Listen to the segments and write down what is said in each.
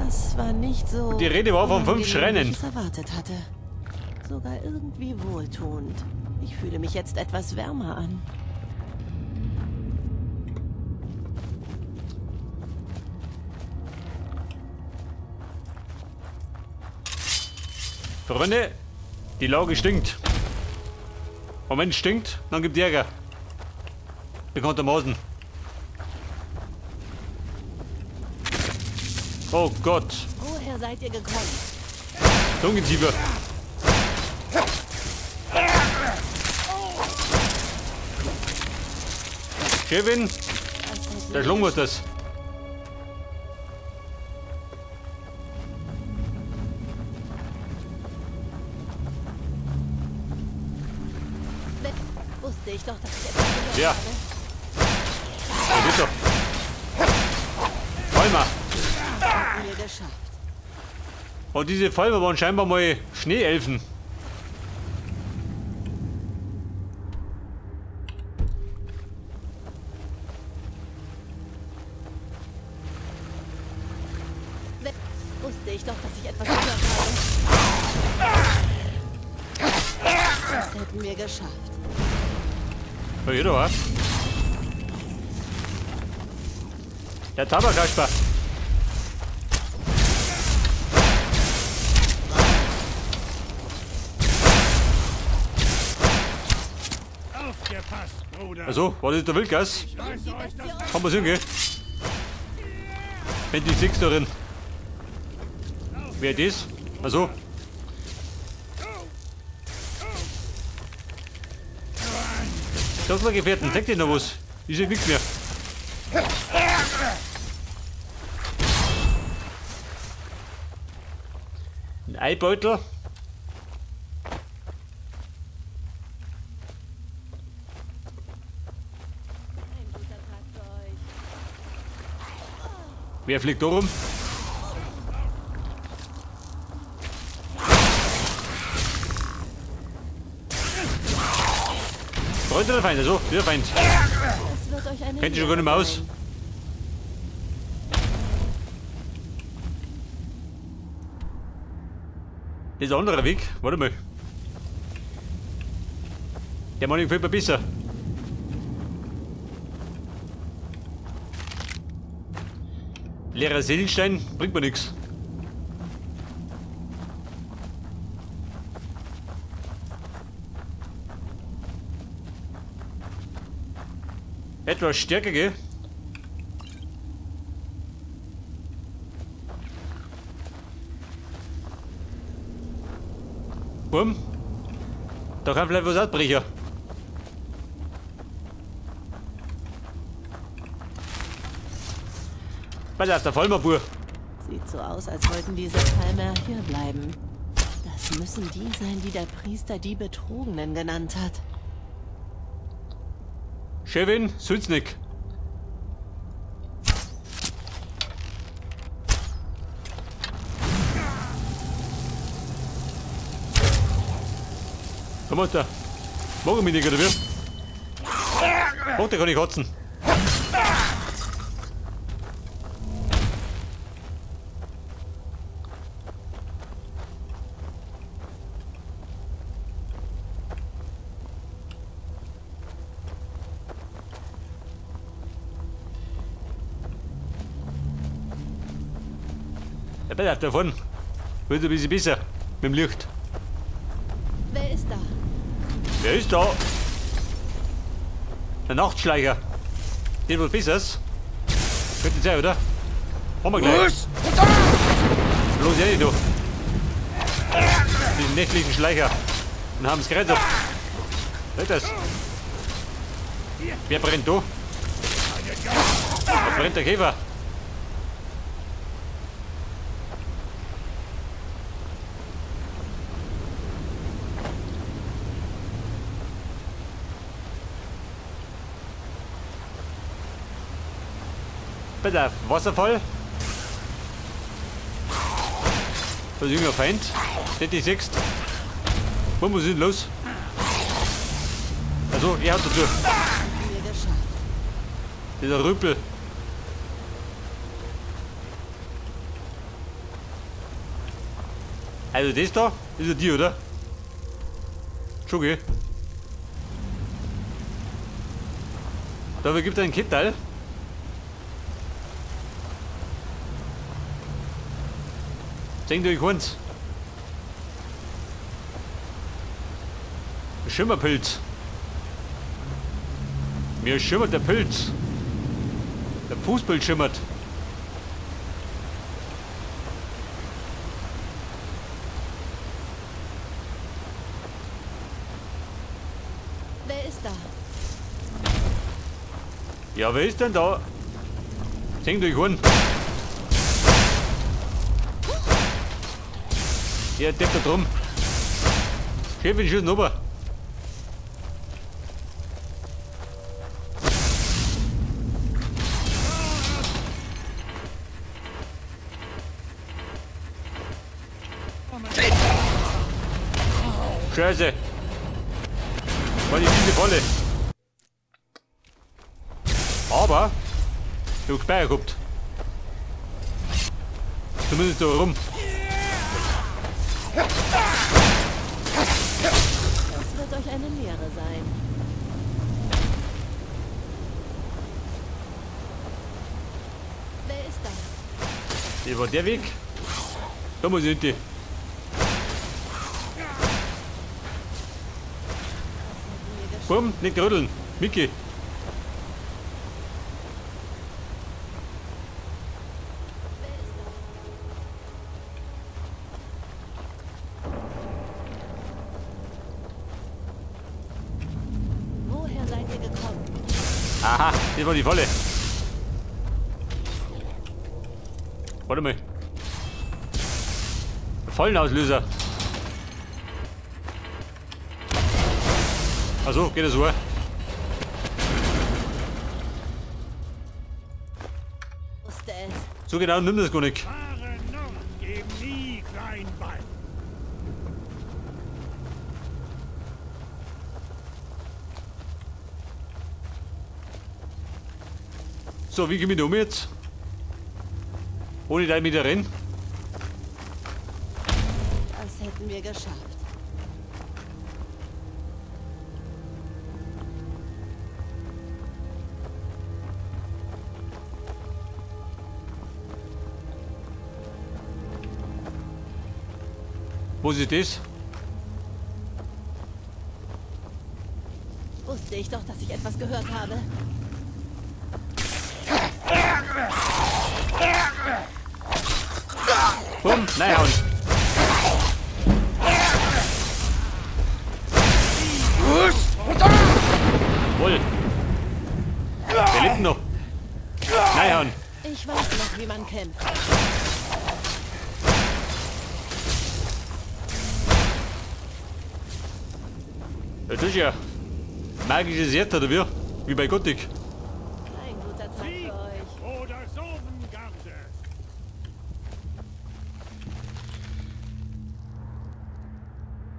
Das war nicht so. Und die Rede war von 5 Schrennen. Wie ich es erwartet hatte. Sogar irgendwie wohltuend. Ich fühle mich jetzt etwas wärmer an. Freunde, die Lage stinkt. Und wenn es stinkt, dann gibt es Ärger. Bekanntermaßen. Oh Gott. Woher seid ihr gekommen? Ungeziefer. Kevin, da schlummert das. Wusste ich doch, dass ich etwas gehört Ja. habe. Da geht's doch. Vollmer. Haben wir geschafft. Und diese Vollmer waren scheinbar mal Schneeelfen. Wusste ich doch, dass ich etwas gehört habe. Das hätten wir geschafft. Ja, jeder was? Der Tabakasper. Aufgepasst, Bruder. Also, war das der Wildgas? Ich weiß euch das. Kann man sehen, gell? Wenn die Six darin. Wer ist das? Also. Sag mal, Gefährten, zeig dir noch was. Ist ja nichts mehr. Ein Eibeutel. Ein guter Tag für euch. Wer fliegt da rum? Freund oder Feind? Also, wieder Feind. Es wird euch eine Kennt ihr schon gar nicht mehr aus? Das ist ein anderer Weg. Warte mal. Der Mann gefällt mir besser. Leerer Seelenstein bringt mir nichts. Etwas stärker, gell? Bumm. Da kann vielleicht was ausbrechen. Was ist der Vollmerbur? Sieht so aus, als wollten diese Palmer hier bleiben. Das müssen die sein, die der Priester die Betrogenen genannt hat. Chevin Sütznick. Komm mal da. Morgen mich nicht, oder wie? Mach dir gar nicht kotzen. Ja, bitte davon. Wird ein bisschen besser. Mit dem Licht. Wer ist da? Wer ist da? Der Nachtschleicher. Den was Besseres. Könnte sein, oder? Haben wir gleich. Los! Bloß ja nicht, du. Diesen nächtlichen Schleicher. Und haben das Gerät auf. Hört das? Wer brennt da? Da brennt der Käfer. Bitte, Wasserfall. Das ist irgendein Feind. Nicht die siehst. Wo muss ich denn los? Also, er hat dazu. Haben wir geschafft. Dieser Rüpel. Also das da ist ja die, oder? Schon geh. Da gibt es einen Kittel. Denkt euch eins. Schimmerpilz. Mir schimmert der Pilz. Der Fußbild schimmert. Wer ist da? Ja, wer ist denn da? Denkt euch an. Ja, deckt da drum. Chefin, schießen rüber. Scheiße. War die viele volle. Aber ich hab Speyer gehabt. Zumindest da rum. Das wird euch eine Lehre sein. Wer ist da? Hier war der Weg. Da muss ich hinten. Komm, nicht rütteln. Micky. Woher seid ihr gekommen? Aha, das war die volle. Warte mal. Vollenauslöser. Achso, geht das so? Wusste es. So genau nimm das gar nicht. Fahre Nord, geben nie klein bei. So, wie gehen wir da um jetzt? Ohne da mit rennen? Das hätten wir geschafft. Wo ist das? Wusste ich doch, dass ich etwas gehört habe. Bumm, nein, hauen. Wohl. Der lebt noch. Nein, hauen. Ich weiß noch, wie man kämpft. Das ist ja magisches Erd, oder wie? Wie bei Gothic. Ein guter Tag Sieg für euch. oder Sovengarde.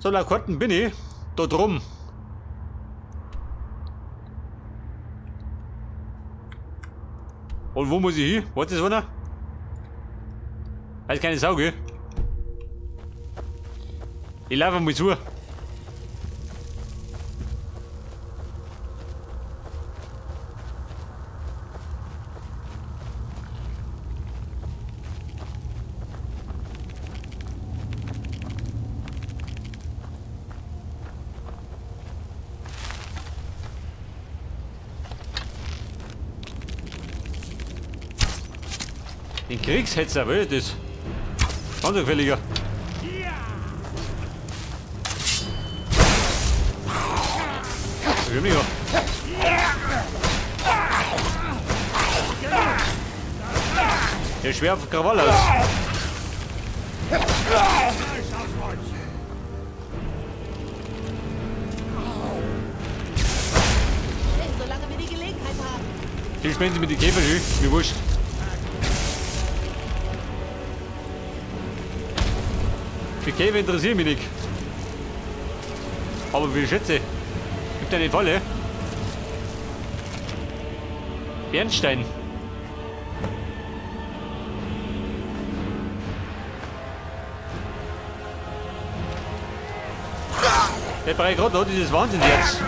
So, laut Karten bin ich da drum. Und wo muss ich hin? Warte, ist einer? Halt keine Sau, gell? Ich laufe mal zu. Den Kriegshetzer, wer ist das? Ganz gefälliger. Ja. Der ist schwer auf Krawall aus. Hey, solange wir die Gelegenheit haben. Die spielen sie mit den Käfer, wie wurscht. Die Käfer interessieren mich nicht. Aber wie schätze? Gibt eine Falle? Bernstein. Der Bereich gerade noch dieses Wahnsinn jetzt.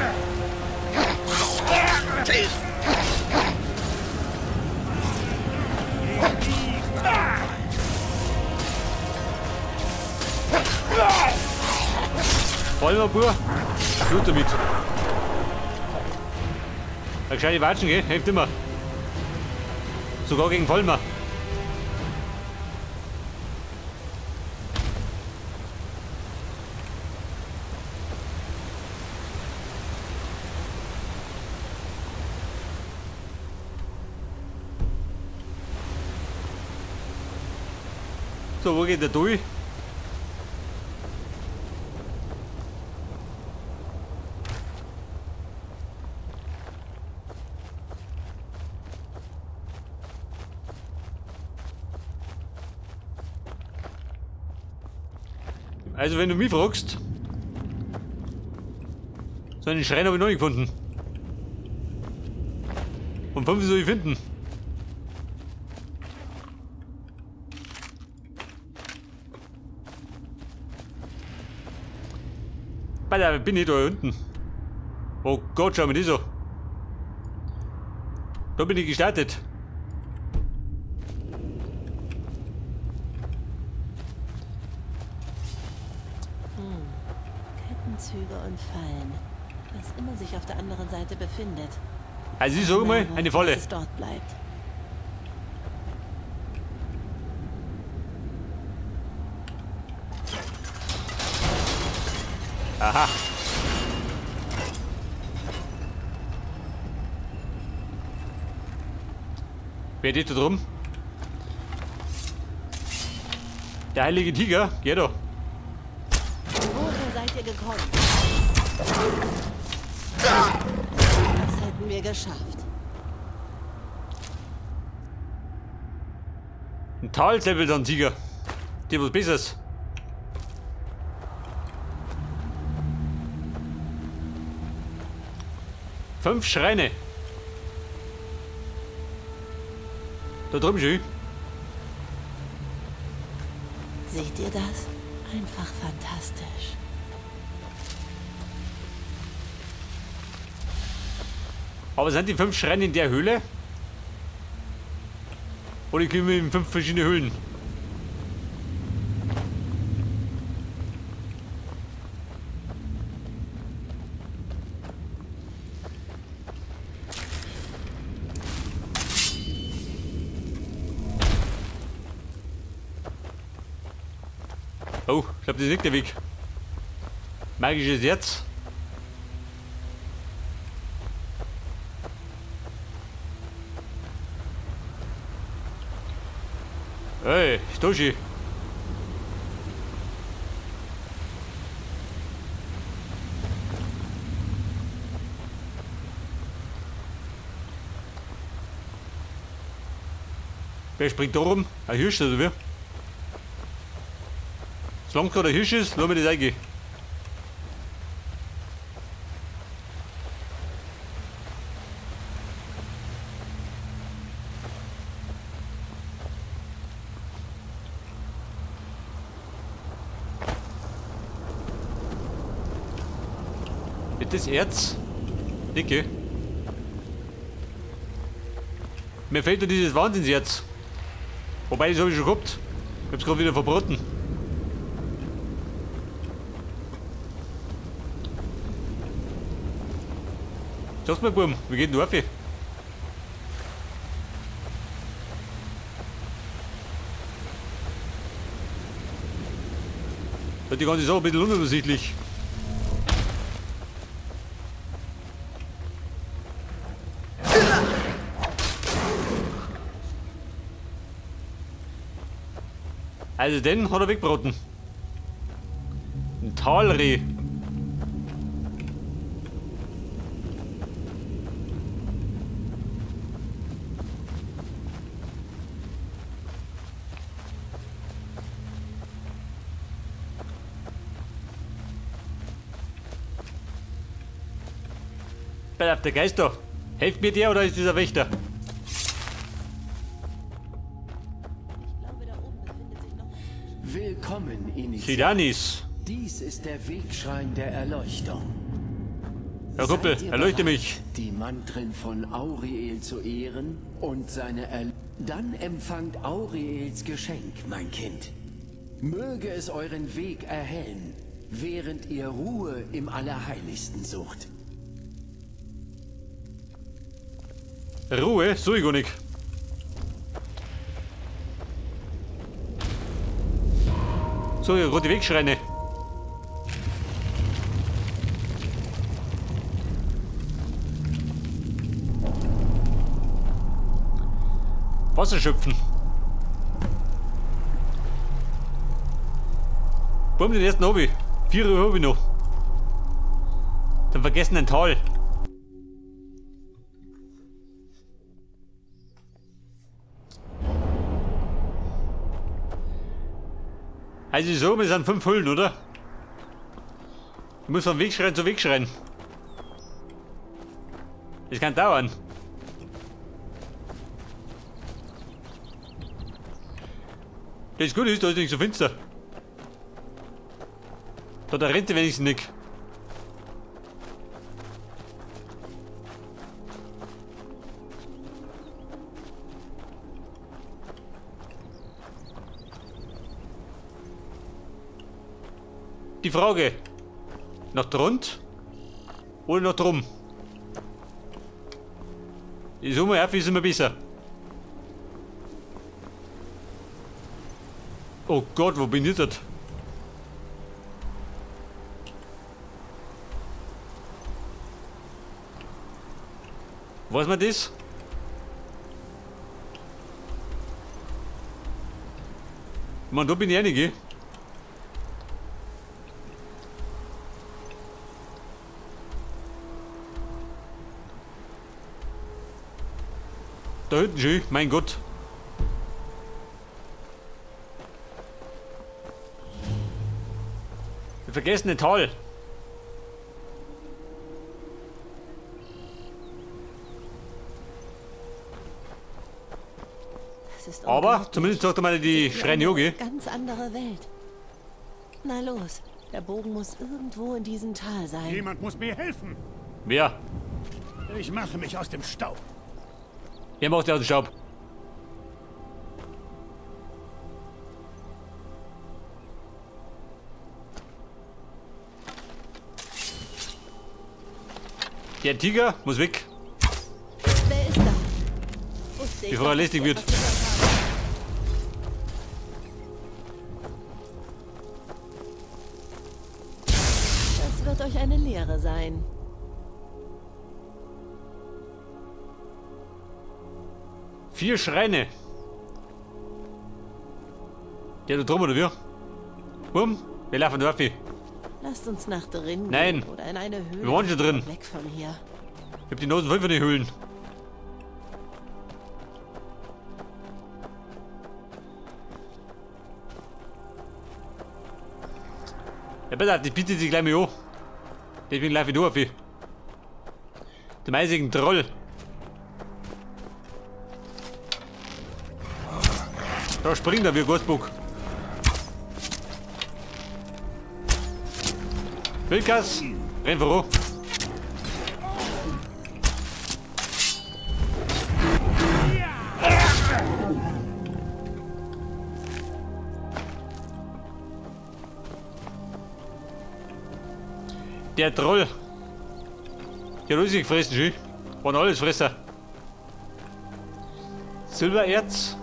Vollmer pur. Gut damit. Eine gescheite Watschen, gell? Hilft immer. Sogar gegen Vollmer. So, wo geht der durch? Also wenn du mich fragst, so einen Schrein habe ich noch nicht gefunden. Und 5 soll ich finden. Alter, bin ich da unten? Oh Gott, schau mal das an. Da bin ich gestartet. Kettenzüge und Fallen. Was immer sich auf der anderen Seite befindet. Also ich sage mal, eine Falle. Dass es dort bleibt. Aha. Wer steht da drum? Der heilige Tiger, geh da. Woher seid ihr gekommen? Das hätten wir geschafft. Ein Talsäbel dann Tiger. Dir was Besseres. Fünf Schreine. Da drüben schön. Seht ihr das? Einfach fantastisch. Aber sind die 5 Schreine in der Höhle? Oder können wir in 5 verschiedene Höhlen? Oh, ich glaube, das ist nicht der Weg. Magisches Herz. Hey, Stoshi. Wer springt da rum? Ein Hirsch oder wie? Solange gerade ein Hirsch ist, lassen wir das eingehen. Wird das Erz? Dicke. Mir fehlt nur dieses Wahnsinnserz. Wobei, das habe ich schon gehabt. Ich habe es gerade wieder verbraten. Sag's mal, Buben, wie geht denn rauf? Wird die ganze Sache ein bisschen unübersichtlich. Also den hat er weggebraten. Ein Talreh. Bleib der Geister. Helft mir der oder ist dieser Wächter? Ich glaube, da oben befindet sich noch. Willkommen, Initiat. Kidanis. Dies ist der Wegschrein der Erleuchtung. Herr Kuppel, Seid ihr erleuchte bereit, mich. die Mantren von Auriel zu ehren und seine Dann empfangt Auriels Geschenk, mein Kind. Möge es euren Weg erhellen, während ihr Ruhe im Allerheiligsten sucht. Ruhe, so ich gar nicht. So, ja, rote Wegschreine. Wasser schöpfen. Bumm, den ersten Hobby. 4 Uhr habe ich noch. Dann vergessen ein Tal. Also so, wir sind 5 Hüllen, oder? Ich muss von Wegschrein zu Wegschrein. Das kann dauern. Das Gute ist, da ist nicht so finster. Da rennt er wenigstens nicht. Die Frage, nach drund oder nach drum? Ich suche mal auf, ist immer besser. Oh Gott, wo bin ich dort? Weiß man das? Man, da bin ich einige. Da hinten schön, mein Gott. Wir vergessen den Tal. Das ist Aber unglaublich. zumindest sagt er mal die Wie Schreine eine Yogi. ganz andere Welt. Na los, der Bogen muss irgendwo in diesem Tal sein. Jemand muss mir helfen. Wer? Ich mache mich aus dem Staub. Er macht ja den Staub. Der Tiger muss weg, Wer ist da? Wusste ich bevor er doch, lästig dass wird. wir etwas gehört haben. Das wird euch eine Lehre sein. Vier Schreine. Der da drum oder wie? Bumm, wir laufen da weg. Lasst uns nach drin Nein. gehen oder in eine Höhle. Wir waren schon drin. Weg von hier. Ich hab die Nosen voll von den Höhlen. Ja bitte, die bietet sich gleich mal an. Deswegen laufe ich da auf. Dem eisigen Troll. Da springt er wie ein Gastbuck. Wilkas, renn voran. Der Troll. Der hat alles gefressen, schön. Waren alles Fresser. Silbererz.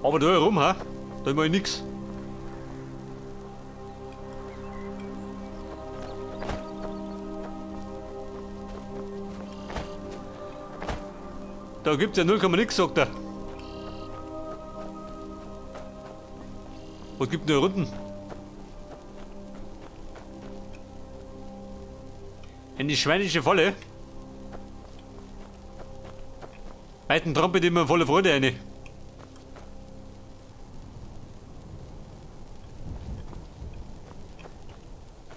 Aber da herum, ha? Da ist mal nix. Da gibt's ja 0, nix, sagt er. Was gibt denn da unten? In die schweinische Falle? Reiten trampelt immer volle Freude rein.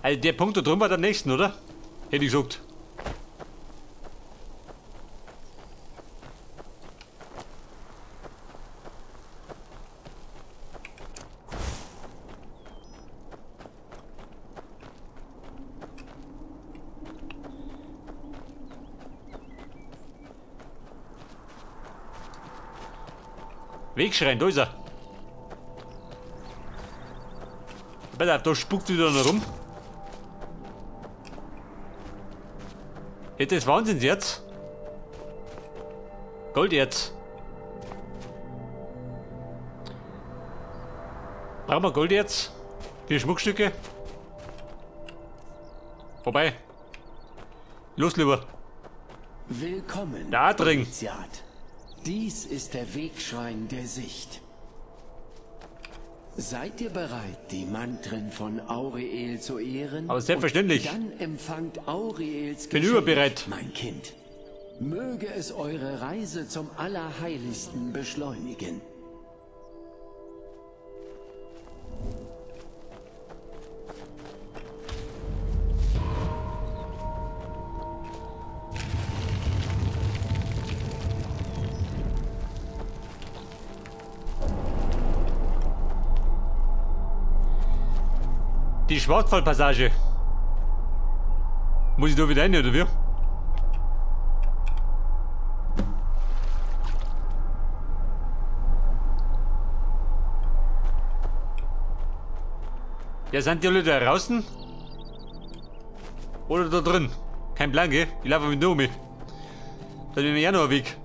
Also der Punkt da drüben war der nächsten, oder? Hätte ich gesagt. Wegschreien, da ist er. Da spuckt wieder noch rum. Hätte das Wahnsinnserz. Golderz. Brauchen wir Golderz? Die Schmuckstücke? Vorbei. Los, lieber. Willkommen, Der Adring. Initiat. Dies ist der Wegschrein der Sicht. Seid ihr bereit, die Mantren von Auriel zu ehren? Aber selbstverständlich. Und dann empfangt Auriels Bin Geschenk, überbereit. mein Kind. Möge es eure Reise zum Allerheiligsten beschleunigen. Die Schwarzwaldpassage. Muss ich da wieder rein, oder wie? Ja, sind die alle da draußen? Oder da drin? Kein Plan, gell? Ich laufe mit Nomi. Da bin ich ja noch ein Weg.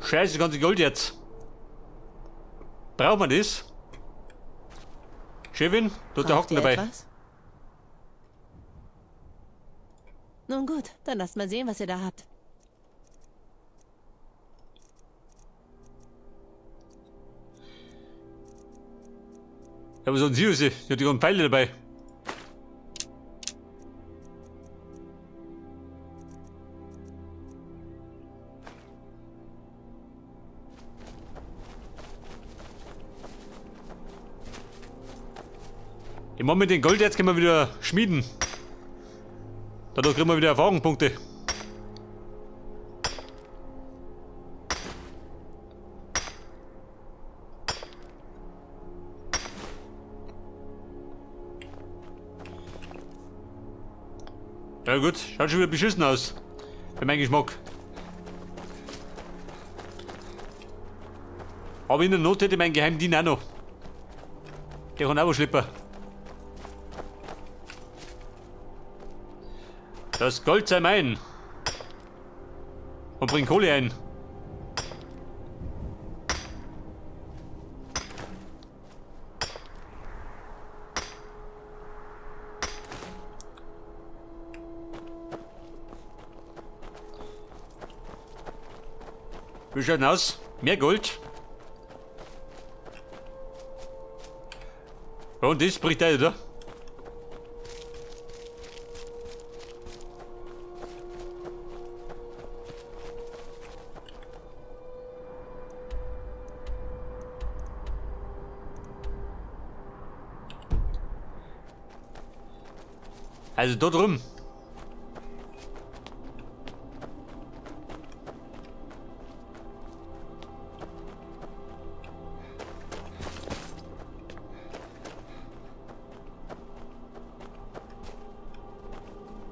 Scheiße, das ganze Gold jetzt. Braucht man das? Chevin, da ist der Braucht Haken ihr dabei. etwas? Nun gut, dann lasst mal sehen, was ihr da habt. Ja, was haben Sie? Die hat die ganzen Pfeile dabei. Ich mach mit dem Gold jetzt können wir wieder schmieden. Dadurch kriegen wir wieder Erfahrungspunkte. Ja gut, schaut schon wieder beschissen aus. Für meinen Geschmack. Aber in der Not hätte ich meinen Geheimdienst auch noch. Der kann auch was schleppen. Das Gold sei mein. Und bring Kohle ein. Wie schaut denn aus? Mehr Gold. Und das bricht er, oder? Also da drüben.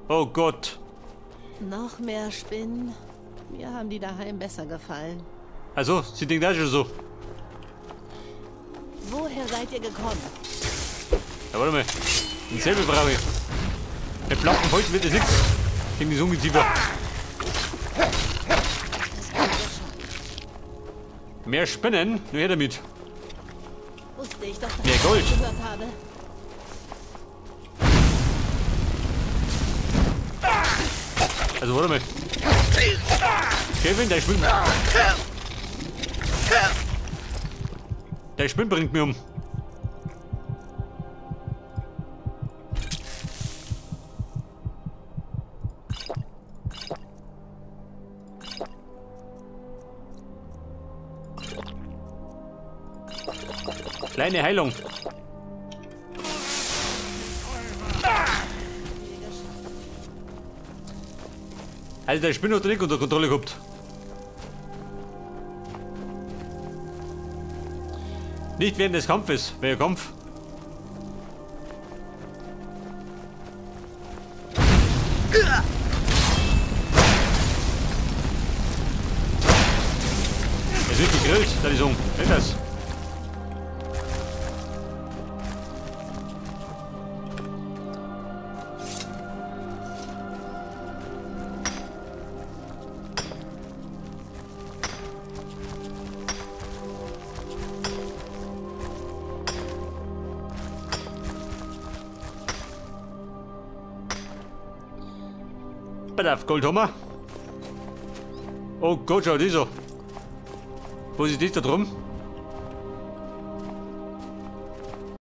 Oh Gott. Noch mehr Spinnen. Mir haben die daheim besser gefallen. Also, sie denkt auch schon so. Woher seid ihr gekommen? Ja, warte mal. Den Säbel brauche ich. Mit blankem Holz wird das nichts. Gegen das Ungeziefer. Mehr Spinnen? Nur her damit. Wusste ich doch, dass Mehr ich Gold. das gehört habe. Also warte mal. Kevin, der schwimmt. Der Spind bringt mich um. Kleine Heilung. Also der Spinner hat er nicht unter Kontrolle gehabt. Nicht während des Kampfes, welcher Kampf? Es wird gegrillt, da die Song. Nicht das. Bedarf Goldhammer. Oh Gott, schau dieser. Wo ist das da drum?